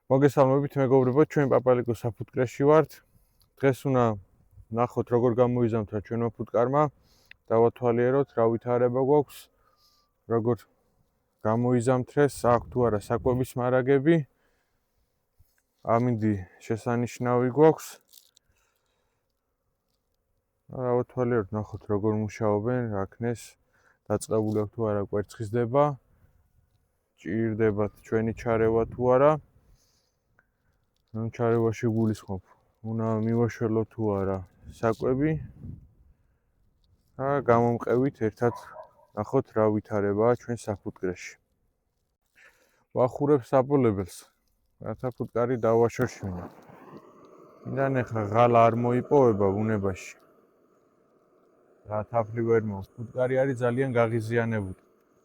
მოგესალმებით მეგობრებო, ჩვენ პაპალიკო საფუტკრეში ვართ. დღეს უნდა ნახოთ როგორ გამოიზამთრა ჩვენო ფუტკარმა, დავათვალიეროთ რა ვითარება გვაქვს, როგორ გამოიზამთრეს, აქვს თუ არა საკვების მარაგები. ამინდი შესანიშნავი გვაქვს. დავათვალიეროთ, ნახოთ როგორ მუშაობენ, რაქნეს დაწყებული აქვს თუ არა კვერცხისდება, ჭირდებათ ჩვენი ჩარევა თუ არა. ჩარევაში გულისხმობ, უნდა მივაშველო თუ არა საკვები და გამომყევით ერთად ნახოთ რა ვითარებაა ჩვენ საფუტკრეში. ვახურებ საბოლებელს, რათა ფუტკარი დავაშოშმინო. მინდა ნახა ღალა არ მოიპოვება ბუნებაში. რა თაფლი ვერ მოვა, ფუტკარი არის ძალიან გაღიზიანებული.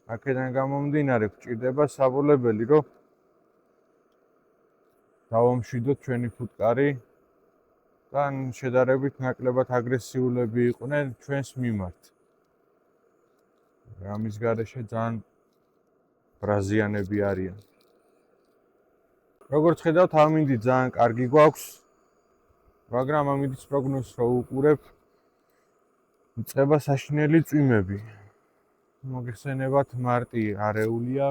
აქედან გამომდინარე გვჭირდება საბოლებელი, რომ დავამშვიდოთ ჩვენი ფუტკარი და შედარებით ნაკლებად აგრესიულები იყვნენ ჩვენს მიმართ. ამის გარეშე ძალიან ბრაზიანები არიან. როგორც ხედავთ, ამინდი ძალიან კარგი გვაქვს, მაგრამ ამინდის პროგნოზს რო უყურებთ, იწყება საშინელი წვიმები. მოგეხსენებათ, მარტი არეულია.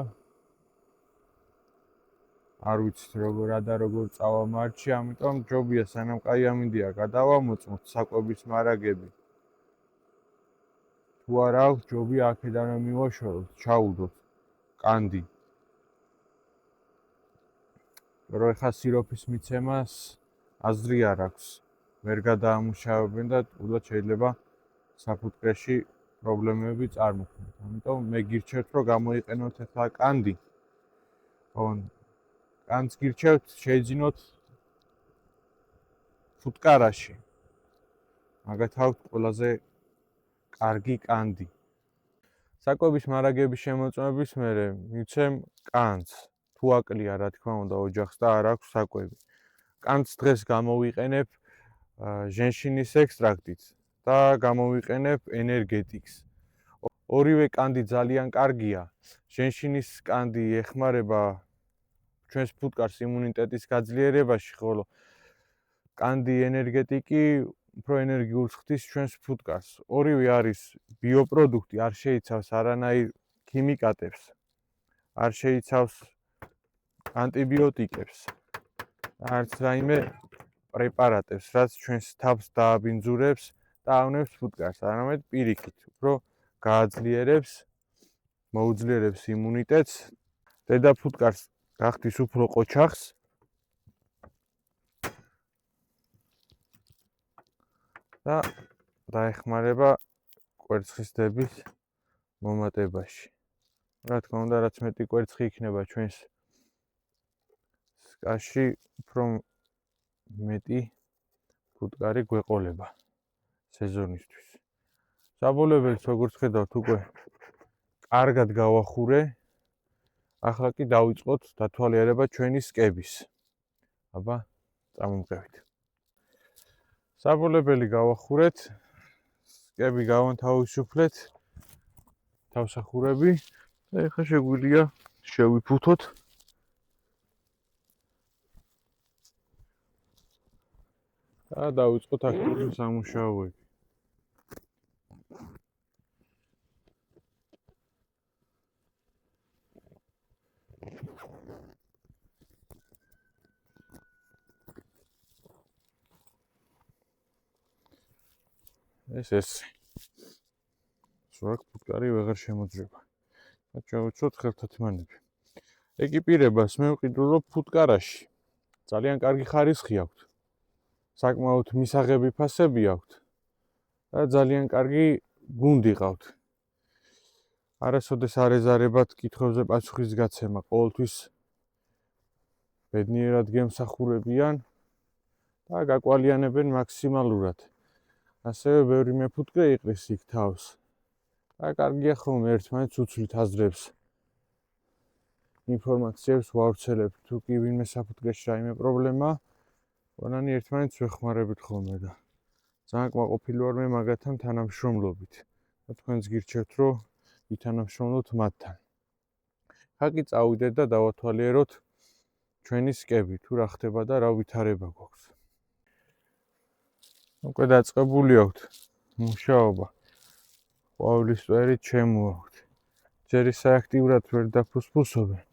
არ ვიცით როგორ და როგორ წავა მარტში, ამიტომ ჯობია სანამ კაი ამინდია გადავამოწმოთ საკვების მარაგები. თუ არ აქვს ჯობია აქედან მივაშოროთ, ჩაუდოთ კანდი. რომ ეხა სიროფის მიცემას აზრი არ აქვს. ვერ გადაამუშავებენ და თულად შეიძლება საფუტკრეში პრობლემები წარმოქმნათ. ამიტომ მე გირჩევთ, რომ გამოიყენოთ ეხლა კანდი. კანს გირჩევთ, შეიძინოთ ფუტკარაში. მაგათ აქვს ყველაზე კარგი კანდი. საკვების მარაგების შემოწმების მერე მიცემ კანს. თუ აკლია, რა თქმა უნდა, ოჯახს და არ აქვს საკვები. კანს დღეს გამოვიყენებ ჟენშინის ექსტრაქტით და გამოვიყენებ ენერგეტიკს. ორივე კანდი ძალიან კარგია. ჟენშინის კანდი ეხმარება ჩვენს ფუტკარს იმუნიტეტის გაძლიერებაში, ხოლო კანდი ენერგეტიკი უფრო ენერგიულს ხდის ჩვენს ფუტკარს. ორივე არის ბიოპროდუქტი, არ შეიცავს არანაირ ქიმიკატებს, არ შეიცავს ანტიბიოტიკებს, არც რაიმე პრეპარატებს, რაც ჩვენს თავს დააბინძურებს და ავნებს ფუტკარს, არამედ პირიქით, უფრო გააძლიერებს, მოუძლიერებს იმუნიტეტს, დედა ფუტკარს გახდის უფრო ყოჩახს და დაეხმარება კვერცხისდების მომატებაში. რა თქმა უნდა, რაც მეტი კვერცხი იქნება ჩვენს სკაში, უფრო მეტი ფუტკარი გვეყოლება სეზონისთვის. საბოლებელს როგორც ხედავთ, უკვე კარგად გავახურე. ახლა კი დავიწყოთ დათვალიერება ჩვენი სკების. აბა, წამომყევით. საბოლებელი გავახურეთ, სკები გავანთავისუფლეთ, თავსახურები და ეხლა შეგვიძლია შევიფუთოთ. და დავიწყოთ აქტიური სამუშაოები. ეს სვაკ ფუტკარი ვეღარ შემოძრება. და ჩავიცოთ ხელთათმანები. ეკიპირებას მე ვყიდულობ ფუტკარაში. ძალიან კარგი ხარისხი აქვს. საკმაოდ მისაღები ფასები აქვს. და ძალიან კარგი გუნდი ყავთ. არასოდეს არ ეზარებათ კითხვებზე პასუხის გაცემა, ყოველთვის ბედნიერად გემსახურებიან და გაკვალიანებენ მაქსიმალურად. ასევე ბევრი მეფუტკრე იყრის იქ თავს. და კარგია ხოლმე ერთმანეთს უცვლით აზრებს. ინფორმაციებს ვავრცელებთ, თუ კი ვინმე საფუტკრეში რაიმე პრობლემა, ყველანი ერთმანეთს ვეხმარებით ხოლმე და ძალიან კმაყოფილი ვარ მე მაგათთან თანამშრომლობით. და თქვენს გირჩევთ, რომ ვითანამშრომლოთ მათთან. ხა კი წავიდეთ და დავათვალიეროთ ჩვენი სკები თუ რა ხდება და რა ვითარება გვაქვს. უკვე დაწყებული აქვთ მუშაობა. ყვავილის წვერით შემოაქვთ. ჯერ სააქტიურად ვერ დაფუსფუსობენ.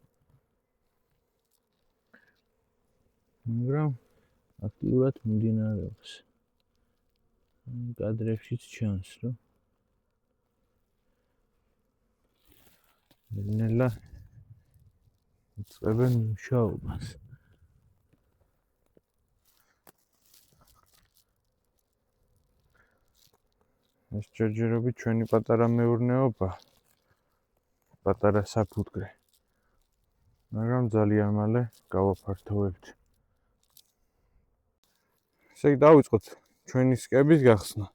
მაგრამ აქტიურად მიმდინარეობს. კადრებშიც ჩანს, რომ ნელა იწყებენ მუშაობას. ეს ჯერჯერობით ჩვენი პატარა მეურნეობა, პატარა საფუტკრე. მაგრამ ძალიან მალე გავაფართოვებთ. ესე იგი დავიწყოთ ჩვენი სკების გახსნა.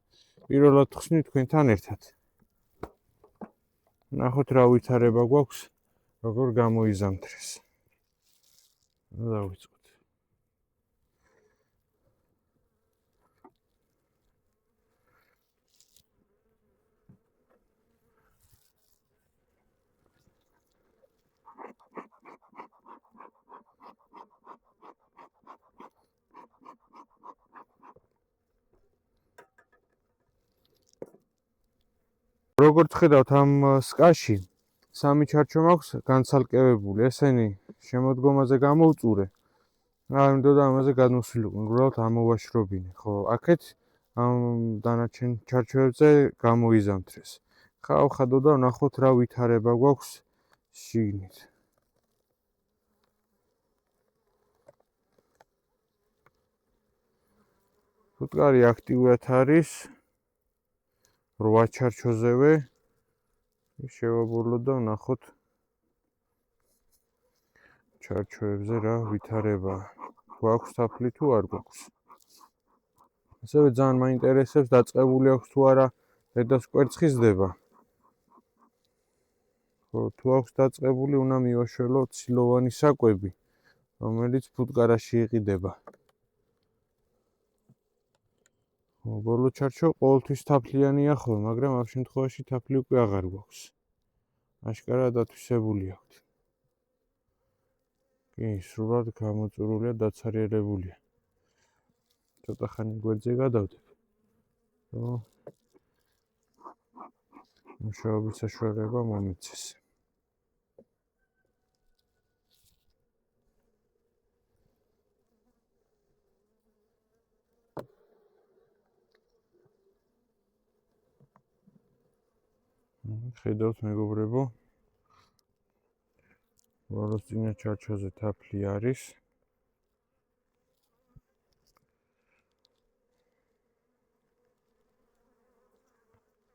პირველად ხსნით თქვენთან ერთად. ნახოთ რა ვითარება გვაქვს, როგორ გამოიზამთრეს. დავიწყოთ. როგორც ხედავთ ამ სკაში სამი ჩარჩო მაქვს განცალკევებული, ესენი შემოდგომაზე გამოვწურე. მინდოდა ამაზე გადმოსულიყო, უბრალოდ ამოვაშრობინე, ხო, აქეთ ამ დანარჩენ ჩარჩოებზე გამოიზამთრეს. ხავხადო და ვნახოთ რა ვითარება გვაქვს შიგნით. ფუტკარი აქტიურად არის 8 ჩარჩოზევე. შევაბურლოთ და ვნახოთ ჩარჩოებზე რა ვითარება. გვაქვს თაფლი თუ არ გვაქვს. ასევე ძალიან მაინტერესებს დაწყებული აქვს თუ არა დედას კვერცხიზდება. ხო, თუ აქვს დაწყებული, უნდა მივაშველოთ ცილოვანი საკვები, რომელიც ფუტკარაში იყიდება. ბოლო ჩარჩო ყოველთვის თაფლიანია ხო, მაგრამ ამ შემთხვევაში თაფლი უკვე აღარ გვაქვს. აშკარად ათვისებული აქვთ. კი, სრულად გამოწურულია, დაცარიელებულია. ცოტა ხანი გვერდზე გადავდებ. რომ მუშაობის საშუალება მომიცეს. ხედავთ მეგობრებო, ბოლოს წინა ჩარჩოზე თაფლი არის.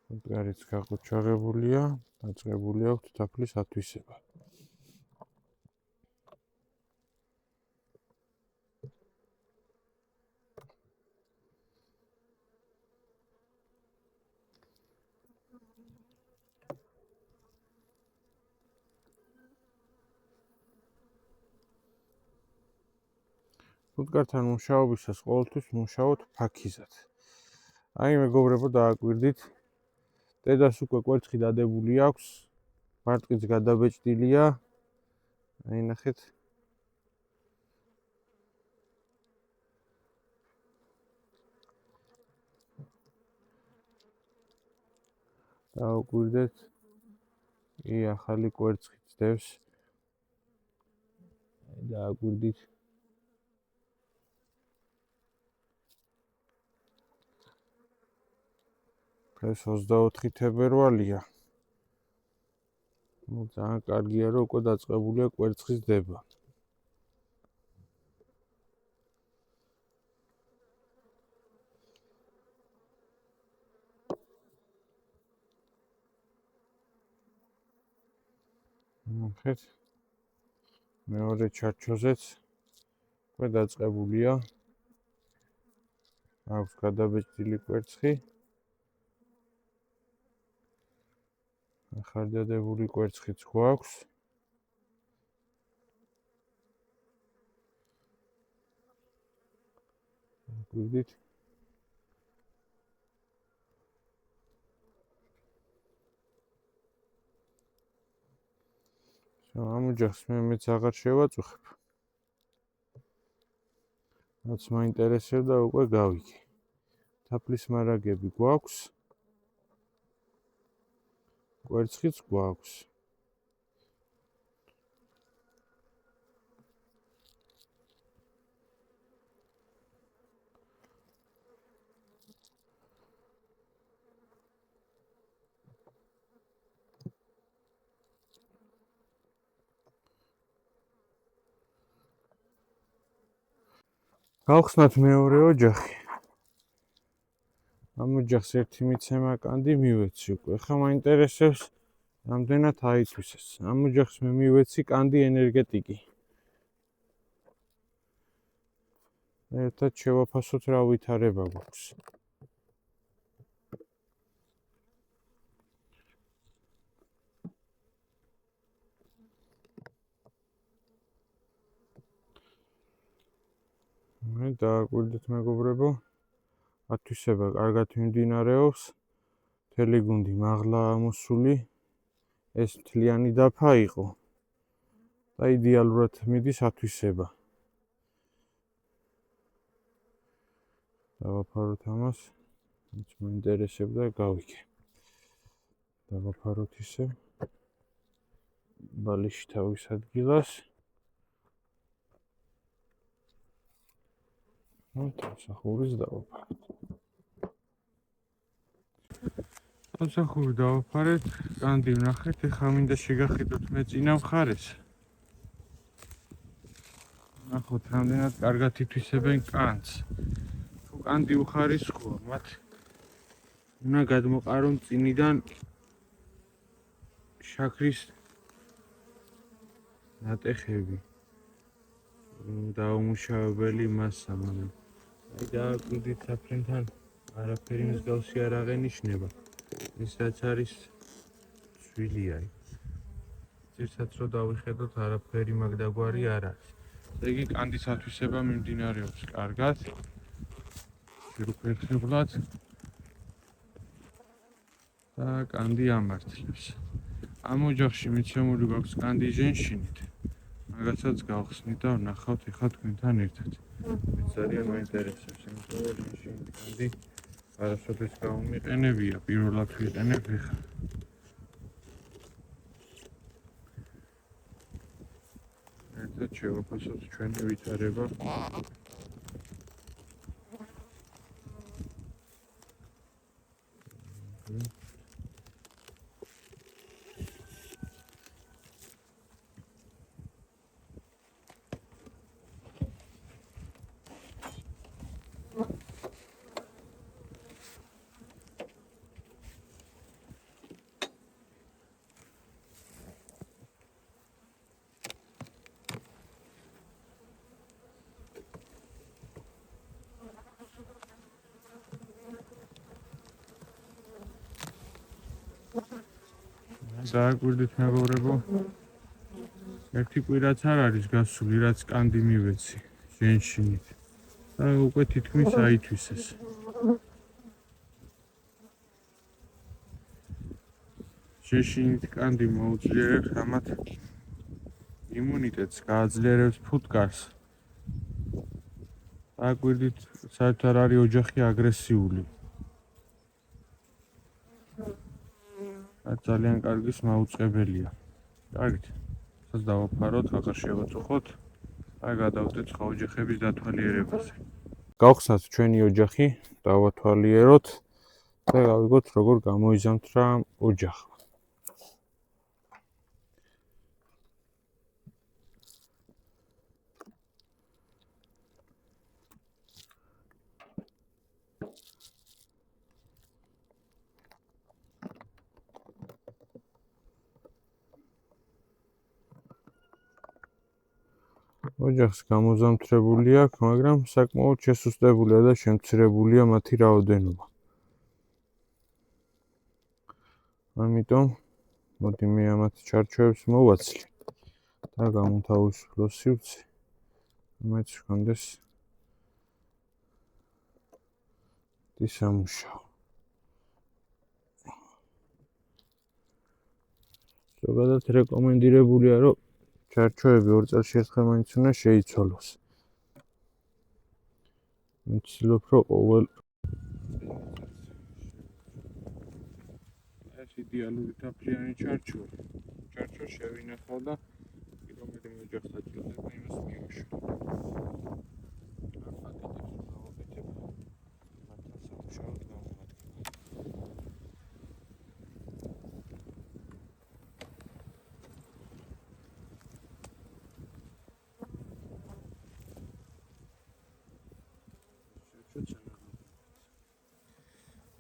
ფუტკარიც გაყუჩაღებულია, დაწყებული აქვს თაფლის ათვისება. ფუტკართან მუშაობისას ყოველთვის მუშაობთ ფაქიზად. აი მეგობრებო, დააკვირდით. დედას უკვე კვერცხი დადებული აქვს, მარტყიც გადაბეჭდილია. აი ნახეთ. დააკვირდეთ. კი, ახალი კვერცხი ძდევს. აი დააკვირდით. ეს 24 თებერვალია. ძალიან კარგია, რომ უკვე დაწყებულია კვერცხის დება. ნახეთ. მეორე ჩარჩოზეც უკვე დაწყებულია. აქვს გადაბეჭდილი კვერცხი. ახალდადებული კვერცხიც გვაქვს. გვიდით. ამ ოჯახს მეც აღარ შევაწუხებ. რაც მაინტერესებდა, უკვე გავიგე. თაფლის მარაგები გვაქვს. კვერცხიც გვაქვს. გავხსნათ მეორე ოჯახი. ამ ოჯახს ერთი მიცემა კანდი მივეცი უკვე. ახლა მაინტერესებს რამდენად აითვისეს. ამ ოჯახს მე მივეცი კანდი ენერგეტიკი. ერთად შევაფასოთ რა ვითარება გვაქვს. მე დააკვირდით მეგობრებო. ათვისება კარგად მიმდინარეობს. მთელი გუნდი მაღლა ამოსული. ეს მთლიანი დაფა იყო. და იდეალურად მიდის ათვისება. დავაფაროთ ამას. რაც მაინტერესებდა გავიგე. დავაფაროთ ისე. ბალიში თავის ადგილას. სამსახურის დავაფარეთ. სამსახური დავაფარეთ, კანდი ვნახეთ, ეხლა მინდა შეგახედოთ მე წინა მხარეს. ნახოთ რამდენად კარგად ითვისებენ კანს. თუ კანდი უხარისხოა, მათ უნდა გადმოყარონ წინიდან შაქრის ნატეხები. დაუმუშავებელი მასა, მაგრამ აი დააკვირდით საფრენთან არაფერი მსგავსი არ აღენიშნება. ის რაც არის ცვილია. ძირსაც რო დავიხედოთ, არაფერი მაგდაგვარი არ არის. ესე იგი კანდის ათვისება მიმდინარეობს კარგად. შეგფერხებლად და კანდი ამართლებს. ამ ოჯახში მიცემული გვაქვს კანდი ჟენშინით. მაგასაც გავხსნით და ვნახავთ ეხლა თქვენთან ერთად. მე ძალიან მაინტერესებს, იმიტომ რომ ჟენშინით კანდი არასოდეს გამომიყენებია, პირველად ვიყენებ ეხლა. ერთად შევაფასოთ ჩვენი ვითარება. დააკვირდით მეგობრებო. ერთი კვირაც არ არის გასული, რაც კანდი მივეცი ჟენშინით. და უკვე თითქმის აითვისეს. ჟენშინით კანდი მოუძლიერებს ამათ იმუნიტეტს, გააძლიერებს ფუტკარს. დააკვირდით, საერთოდ არ არის ოჯახი აგრესიული. ძალიან კარგი მაუწყებელია. კარგით. სადაც დავაფაროთ, აღარ შევაწუხოთ. აი გადავდეთ სხვა ოჯახების დათვალიერებაზე. გავხსნათ ჩვენი ოჯახი, დავათვალიეროთ და გავიგოთ როგორ გამოიზამთრა ოჯახი. ოჯახს გამოზამთრებული აქვს, მაგრამ საკმაოდ შესუსტებულია და შემცირებულია მათი რაოდენობა. ამიტომ მოდი მე ამათ ჩარჩოებს მოვაცლი და გამოთავისუფლო სივრცე. მათ შეგონდეს ისამუშაო. ზოგადად რეკომენდირებულია, რომ ჩარჩოები 2 წელში ერთხელ მაინც უნდა შეიცვალოს. მიცილობ რომ ყოველ ეს იდეალური თაფლიანი ჩარჩო შევინახავ და რომელი ოჯახს აჭირდება იმას მივაშორ.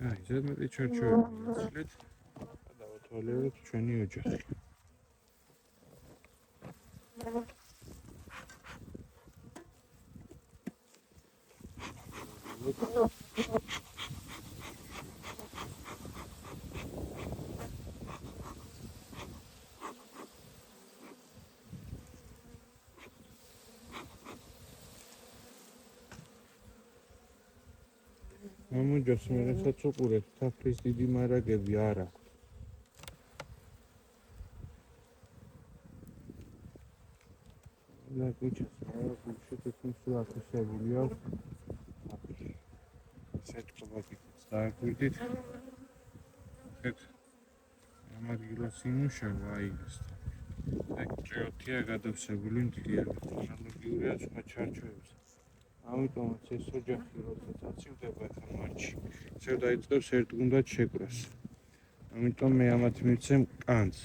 აი, ზედმეტი ჩარჩოები მიცილეთ და დავათვალიეროთ ჩვენი ოჯახი. მამოჯას მე რასაც უყურებ, თაფლის დიდი მარაგები არ აქვს. და კუჩას მარაგები შეგეთქმის აქ სეტკობაკიც დააგვირდით. ხეთ ამ ადგილას იმუშავა აიგეს. აქ ჭრიოთია გადავსებული დიდი ტექნოლოგიურია სხვა ჩარჩოებს. ამიტომაც ეს ოჯახი როდესაც აცივდება ახლა მარტში, ისევ დაიწყებს ერთ გუნდად შეკრას. ამიტომ მე ამათ მივცემ კანს.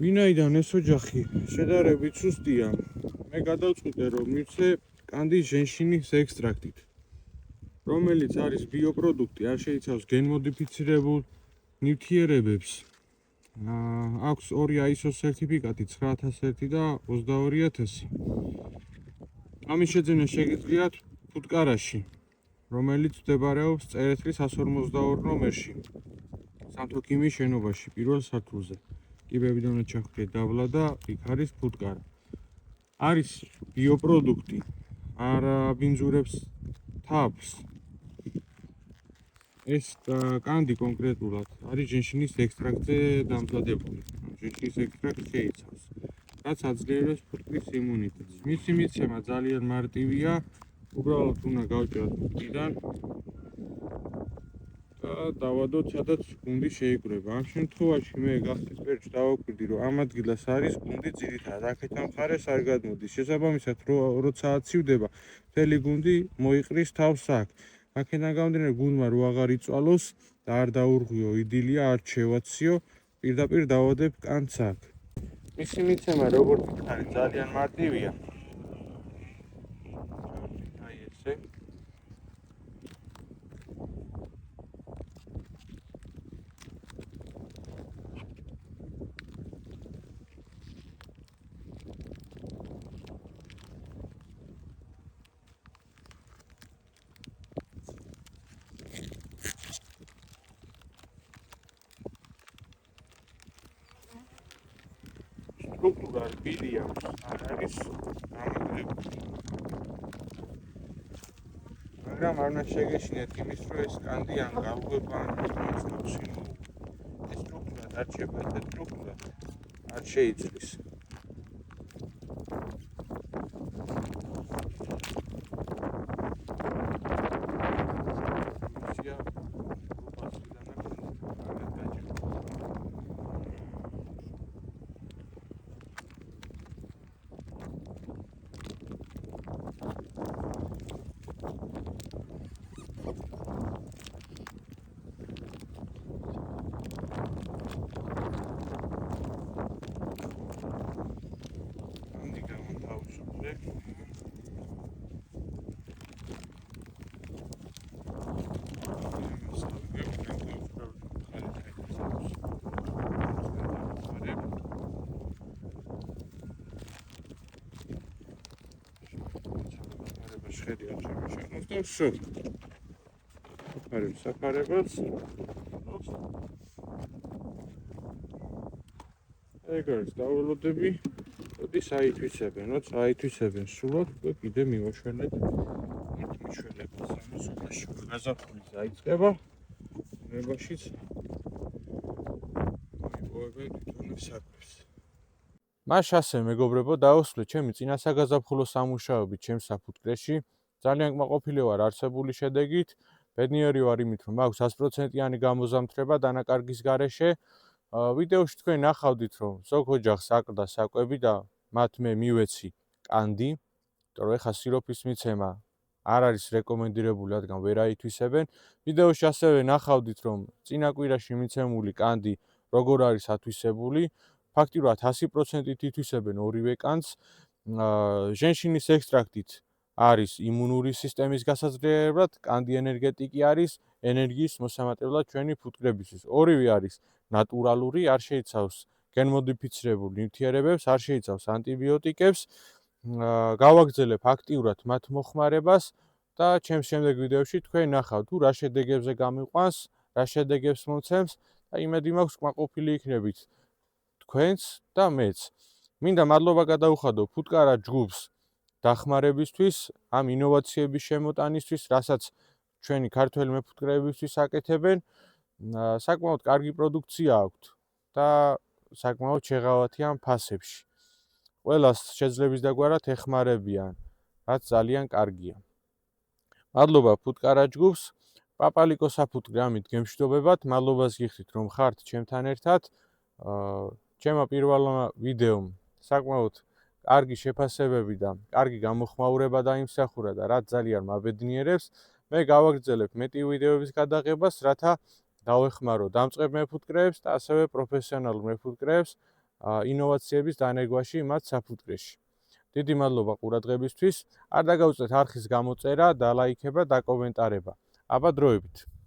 ვინაიდან ეს ოჯახი შედარებით სუსტია, მე გადავწყვიტე რომ მივცე კანდის ჟენშინის ექსტრაქტით, რომელიც არის ბიოპროდუქტი, არ შეიცავს გენმოდიფიცირებულ ნივთიერებებს. აქვს 2 ISO სერტიფიკატი 9001 და 22000. ამის შეძენა შეგიძლიათ ფუტკარაში, რომელიც მდებარეობს წერეთლის 152 ნომერში, სამთო-ქიმიის შენობაში, პირველ სართულზე. კიბებიდანაც ჩახტეთ დაბლა და იქ არის ფუტკარა. არის ბიოპროდუქტი, არ აბინძურებს თაფლს. ეს კანდი კონკრეტულად არის ჟენშინის ექსტრაქტზე დამზადებული. ჟენშინის ექსტრაქტი შეიცავს, რაც აძლიერებს ფუტკრის იმუნიტეტს. მისი მიცემა ძალიან მარტივია, უბრალოდ უნდა გავჭეროთ ფუტკიდან და დავადოთ, სადაც გუნდი შეიკრება. ამ შემთხვევაში მე გახსნის პერიოდში დავაკვირდი, რომ ამ ადგილას არის გუნდი ძირითადად, აქეთან მხარეს არ გადმოდის. შესაბამისად, როცა აცივდება, მთელი გუნდი მოიყრის თავს აქ. აქედან გამომდინარე, გუნდმა რო აღარ იწვალოს და არ დაურღვიო იდილია, არ შევაციო, პირდაპირ დავადებ კანს აქ. მისი მიცემა როგორც ვითხარი, ძალიან მარტივია. აი ესე. სტრუქტურა რბილი აქვს, არ არის გამაგრებული. მაგრამ არ უნდა შეგეშინეთ იმის, რომ ეს კანდი ან გავუგება, ან მოსკავში. ეს სტრუქტურა დარჩება, ეს სტრუქტურა არ შეიცვლის. შედი არ შემოშენოს და ვსო. საფარებს. ეგ არის დაულოდები, როდის აითვისებენ, როცა აითვისებენ სულად, უკვე კიდე მივაშველეთ ერთ მიშველებას, ამას უკაში გაზაფხული დაიწყება, ნებაშიც მოიპოვებენ თვითონ საკვებს. მაშ ასე მეგობრებო დაუსვლე ჩემი წინასაგაზაფხულო სამუშაოები ჩემს საფუტკრეში. ძალიან კმაყოფილი ვარ არსებული შედეგით. ბედნიერი ვარ იმით, რომ მაქვს 100%-იანი გამოზამთრება დანაკარგის გარეშე. ვიდეოში თქვენ ნახავდით, რომ ზოგ ოჯახს აკლდა საკვები და მათ მე მივეცი კანდი, იმიტომ რომ ეხა სიროფის მიცემა არ არის რეკომენდირებული, რადგან ვერ აითვისებენ. ვიდეოში ასევე ნახავდით, რომ წინა კვირაში მიცემული კანდი როგორ არის ათვისებული. ფაქტიურად 100%-ით ითვისებენ ორივე კანს. ჟენშინის ექსტრაქტით არის იმუნური სისტემის გასაძლიერებლად, კანდი ენერგეტიკი არის ენერგიის მოსამატებლად ჩვენი ფუტკრებისთვის. ორივე არის ნატურალური, არ შეიცავს გენმოდიფიცირებულ ნივთიერებებს, არ შეიცავს ანტიბიოტიკებს. გავაგრძელებ აქტიურად მათ მოხმარებას და ჩემს შემდეგ ვიდეოში თქვენ ნახავთ თუ რა შედეგებზე გამიყვანს, რა შედეგებს მომცემს და იმედი მაქვს კმაყოფილი იქნებით თქვენც და მეც. მინდა მადლობა გადაუხადო ფუტკარა ჯგუფს დახმარებისთვის, ამ ინოვაციების შემოტანისთვის, რასაც ჩვენი ქართველი მეფუტკრეებისთვის აკეთებენ. საკმაოდ კარგი პროდუქცია აქვთ და საკმაოდ შეღავათი ამ ფასებში. ყველას შეძლებს დაგვარად ეხმარებიან, რაც ძალიან კარგია. მადლობა ფუტკარა ჯგუფს, პაპალიკო საფუტკრე ამით გემშვიდობებათ, მადლობას გიხდით რომ ხართ ჩემთან ერთად. ჩემო პირველმა ვიდეომ საკმაოდ კარგი შეფასებები და კარგი გამოხმაურება დაიმსახურა და რაც ძალიან მაბედნიერებს. მე გავაგრძელებ მეტი ვიდეოების გადაღებას, რათა დავეხმარო დამწყებ მეფუტკრეებს და ასევე პროფესიონალურ მეფუტკრეებს ინოვაციების დანერგვაში მათ საფუტკრეში. დიდი მადლობა ყურადღებისთვის. არ დაგაუწეთ არხის გამოწერა, და ლაიქება და კომენტარება. აბა დროებით.